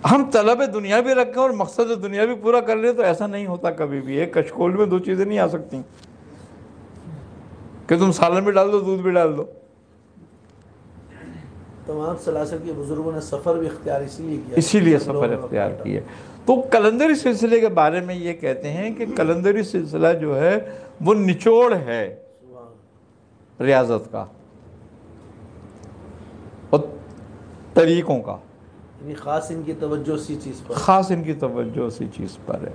हम तलब दुनिया भी रखें और मकसद दुनिया भी पूरा कर ले तो ऐसा नहीं होता कभी भी। एक कचकोल में दो चीज़ें नहीं आ सकती कि तुम सालन भी डाल दो दूध भी डाल दो। तमाम सलासिल के बुजुर्गों ने सफ़र भी इख्तियार इसीलिए सफ़र इख्तियार किया। तो कलंदरी सिलसिले के बारे में ये कहते हैं कि कलंदरी सिलसिला जो है वो निचोड़ है रियाजत का और तरीक़ों का, ख़ास इनकी तवज्जो सी चीज़ पर, ख़ास इनकी तवज्जो सी चीज़ पर है।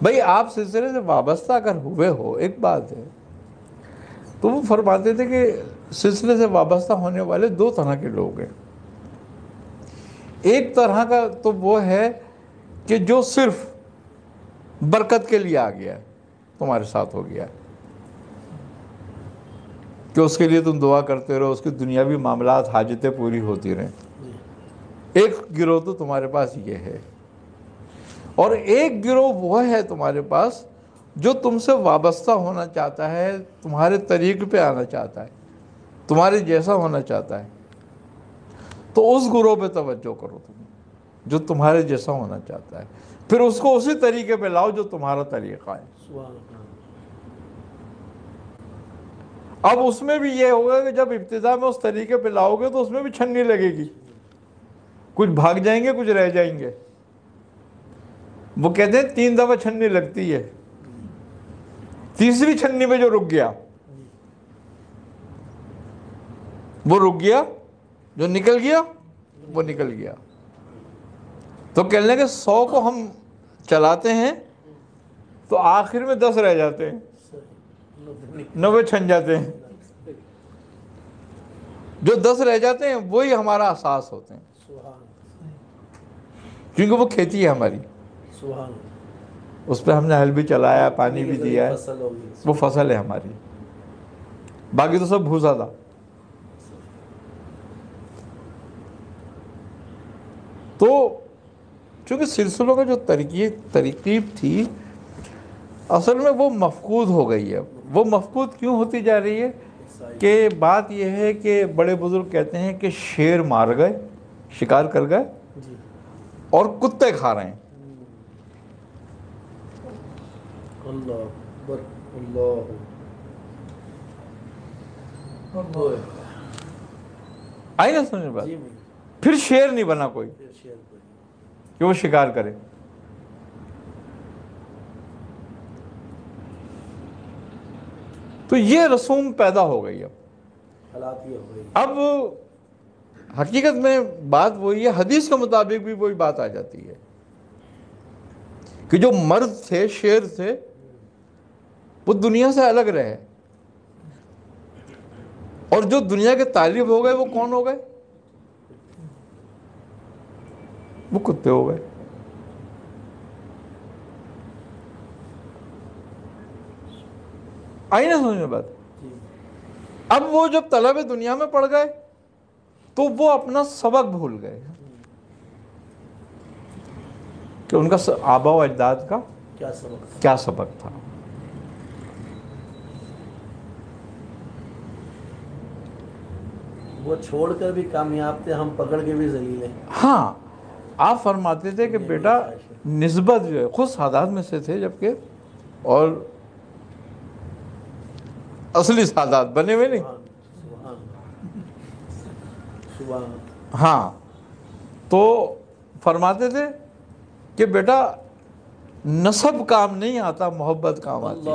भाई आप सिलसिले से वाबस्ता अगर हुए हो एक बात है, तो वो फरमाते थे कि सिलसिले से वाबस्ता होने वाले दो तरह के लोग हैं। एक तरह का तो वो है कि जो सिर्फ बरकत के लिए आ गया है, तुम्हारे साथ हो गया है कि उसके लिए तुम दुआ करते रहो, उसकी दुनियावी मामलात हाजतें पूरी होती रहें। एक गिरोह तो तुम्हारे पास ये है, और एक गिरोह वो है तुम्हारे पास जो तुमसे वाबस्ता होना चाहता है, तुम्हारे तरीक़े पे आना चाहता है, तुम्हारे जैसा होना चाहता है। तो उस गिरोह पे तवज्जो करो तुम, जो तुम्हारे जैसा होना चाहता है, फिर उसको उसी तरीके पे लाओ जो तुम्हारा तरीक़ा है। अब उसमें भी ये होगा कि जब इब्तिदा में उस तरीके पे लाओगे तो उसमें भी छन्नी लगेगी, कुछ भाग जाएंगे कुछ रह जाएंगे। वो कहते हैं 3 दफ़ा छन्नी लगती है, तीसरी छन्नी में जो रुक गया वो रुक गया, जो निकल गया वो निकल गया। तो कहने लगे 100 को हम चलाते हैं तो आखिर में 10 रह जाते हैं, 90 छन जाते हैं। जो 10 रह जाते हैं वही हमारा एहसास होते हैं, क्योंकि वो खेती है हमारी, उस पर हमने हल भी चलाया, पानी भी दिया है, वो फसल है हमारी। बाकी तो सब भूसा था। तो चूँकि सिलसिलों का जो तरकीब थी असल में वो मफकूद हो गई है। वो मफकूद क्यों होती जा रही है कि बात यह है कि बड़े बुजुर्ग कहते हैं कि शेर मार गए, शिकार कर गए और कुत्ते खा रहे हैं। आई ना समझ बात। फिर शेर नहीं बना कोई कि वो शिकार करे। तो ये रसूम पैदा हो गई। अब हकीकत में बात वही है, हदीस के मुताबिक भी वही बात आ जाती है कि जो मर्द थे, शेर थे, वो दुनिया से अलग रहे, और जो दुनिया के तालिब हो गए वो कौन हो गए? वो कुत्ते हो गए। आई ना समझ में बात। अब वो जब तलब दुनिया में पड़ गए तो वो अपना सबक भूल गए कि उनका आबा व अजदाद का क्या सबक था। वो छोड़कर भी कामयाब थे, हम पकड़ के भी जलील हैं। हाँ, आप फरमाते थे कि बेटा निस्बत जो है खुद सादात में से थे, जबकि और असली सादात बने हुए नहीं। हाँ, तो फरमाते थे कि बेटा नसब काम नहीं आता, मोहब्बत काम आती है।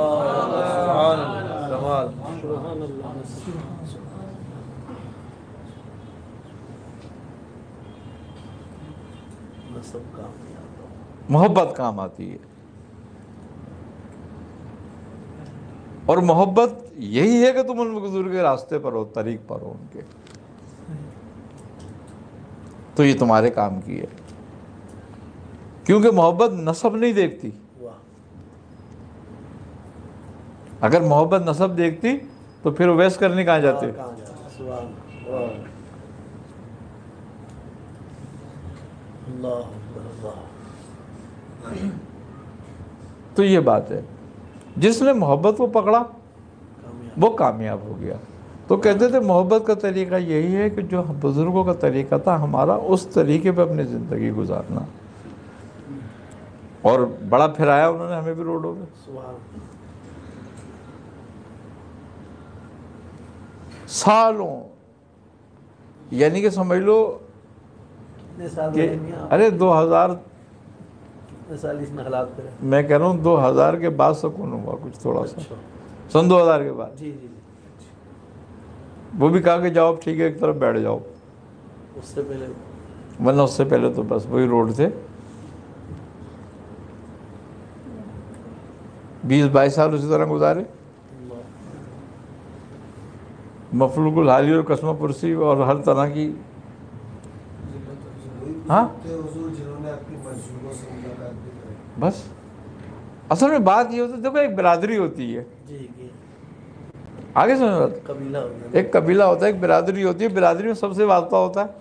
मोहब्बत काम आती है, और मोहब्बत यही है कि तुम उन बुजुर्ग के रास्ते पर हो, तरीक पर हो उनके, तो ये तुम्हारे काम की है। क्योंकि मोहब्बत नसब नहीं देखती। अगर मोहब्बत नसब देखती तो फिर वैस करने कहाँ जाते? तो ये बात है, जिसने मोहब्बत को पकड़ा वो कामयाब हो गया। तो कहते थे मोहब्बत का तरीका यही है कि जो बुज़ुर्गों का तरीका था हमारा, उस तरीके पे अपनी ज़िंदगी गुजारना। और बड़ा फिराया उन्होंने हमें भी रोडों पे। सुभान सालों, यानी कि समझ लो कितने साल कि रहेंगे आप? अरे 2000, कितने साल इसमें हालात पे रहे? मैं कह रहा हूँ 2000 के बाद सुकून हुआ कुछ थोड़ा सा, अच्छा, सन 2000 के बाद। जी जी जी। वो भी कहा कि जाओ ठीक है एक तरफ बैठ जाओ, उससे पहले वरना उससे पहले तो बस वही रोड थे। 20-22 साल उसी तरह गुजारे, मफलूकुल हाली और कसमा पुरसी और हर तरह की। हाँ बस असल में बात ये होती है, देखो एक बिरादरी होती है, जी जी, आगे समझ बात, कबीला हो गया। एक कबीला होता है, एक बिरादरी होती है, बिरादरी में सबसे वास्ता होता है,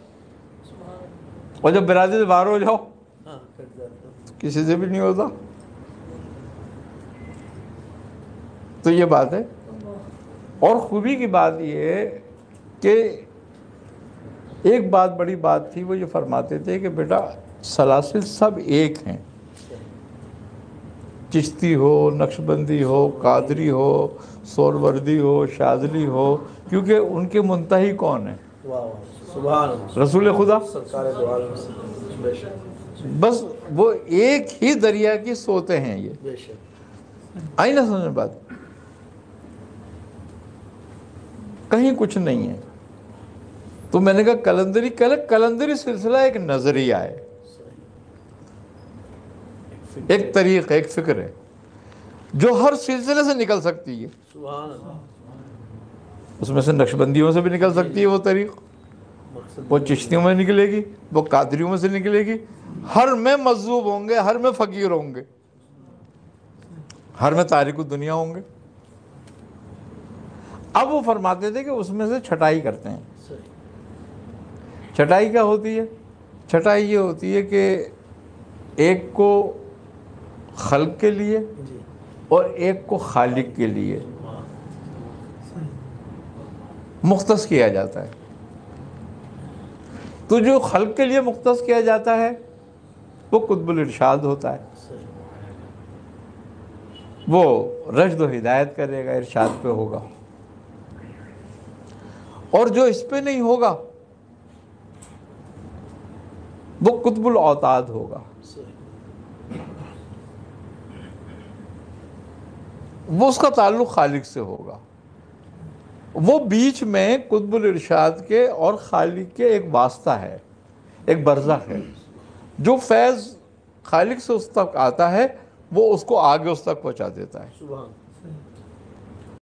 और जब बिरादरी से बाहर हो जाओ हाँ, कट जाता है। किसी से भी नहीं होता। तो ये बात है। और खूबी की बात ये है कि एक बात बड़ी बात थी, वो ये फरमाते थे कि बेटा सलासिल सब एक हैं, चिश्ती हो, नक्शबंदी हो, कादरी हो, सोरवर्दी हो, शाजली हो, क्योंकि उनके मुंतही कौन है? वाह वाह, सुभान अल्लाह। रसूल खुदा। सरकार दो आलम से, बेशक बस वो एक ही दरिया की सोते हैं ये। बेशक। आई ना समझ में बात, कहीं कुछ नहीं है। तो मैंने कहा कलंदरी, कलंदरी सिलसिला एक नजरिया है, एक तरीक़, एक फिक्र है जो हर सिलसिले से निकल सकती है। सुभान अल्लाह। उसमें से नक्शबंदियों से भी निकल सकती है वो तरीक़, मकसद वो चिश्तियों में निकलेगी, वो कादरियों में से निकलेगी। हर में मज़्ज़ूब होंगे, हर में फ़कीर होंगे, हर में तारिक दुनिया होंगे। अब वो फरमाते थे कि उसमें से छटाई करते हैं। सही। छटाई क्या होती है? छटाई ये होती है कि एक को खल्क के लिए जी, और एक को खालिक के लिए मुख्तस किया जाता है। तो जो खल्क के लिए मुख्तस किया जाता है वो कुतुबुल इरशाद होता है, सही। वो रश्द व हिदायत करेगा, इरशाद पे होगा। और जो इस पे नहीं होगा वो कुतुबुल औताद होगा, सही। वो उसका ताल्लुक़ खालिक से होगा। वो बीच में कुतुबुल इरशाद के और खालिक के एक वास्ता है, एक बरज़ख है। जो फैज़ खालिक से उस तक आता है वो उसको आगे उस तक पहुंचा देता है। सुभान।